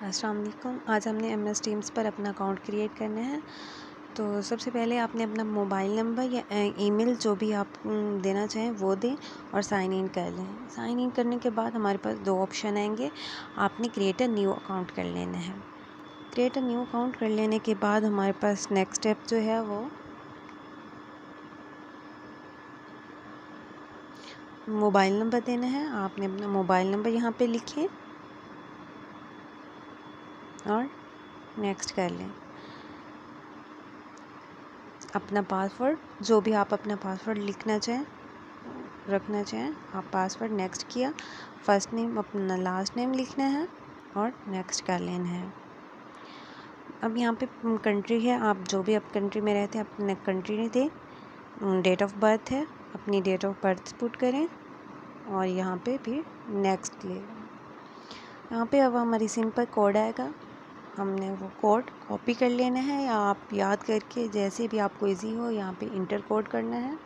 अस्सलाम वालेकुम। आज हमने MS टीम्स पर अपना अकाउंट क्रिएट करना है। तो सबसे पहले आपने अपना मोबाइल नंबर या ईमेल जो भी आप देना चाहें वो दें और साइन इन कर लें। साइन इन करने के बाद हमारे पास दो ऑप्शन आएंगे। आपने क्रिएट अ न्यू अकाउंट कर लेना है। क्रिएट अ न्यू अकाउंट कर लेने के बाद हमारे पास नेक्स्ट स्टेप जो है वो मोबाइल नंबर देना है। आपने अपना मोबाइल नंबर यहाँ पे लिखें और नेक्स्ट कर लें। अपना पासवर्ड जो भी आप अपना पासवर्ड लिखना चाहें रखना चाहें आप पासवर्ड नेक्स्ट किया। फर्स्ट नेम अपना लास्ट नेम लिखना है और नेक्स्ट कर लेना है। अब यहाँ पे कंट्री है, आप जो भी आप कंट्री में रहते हैं अपने कंट्री नहीं दें। डेट ऑफ बर्थ है, अपनी डेट ऑफ बर्थ पुट करें और यहाँ पे भी नेक्स्ट ले। यहाँ पे अब हमारी सिंपल कोड आएगा, हमने वो कोड कॉपी कर लेना है या आप याद करके जैसे भी आपको इजी हो यहाँ पे इंटर कोड करना है।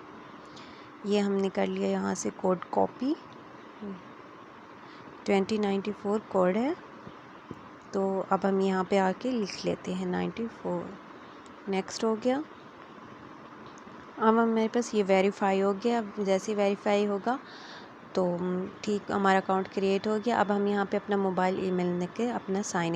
ये हमने कर लिया यहाँ से कोड कॉपी। 2094 कोड है, तो अब हम यहाँ पे आके लिख लेते हैं 94। नेक्स्ट हो गया। अब मेरे पास ये वेरीफाई हो गया। अब जैसे वेरीफाई होगा तो ठीक हमारा अकाउंट क्रिएट हो गया। अब हम यहाँ पे अपना मोबाइल ईमेल लेके अपना साइन इन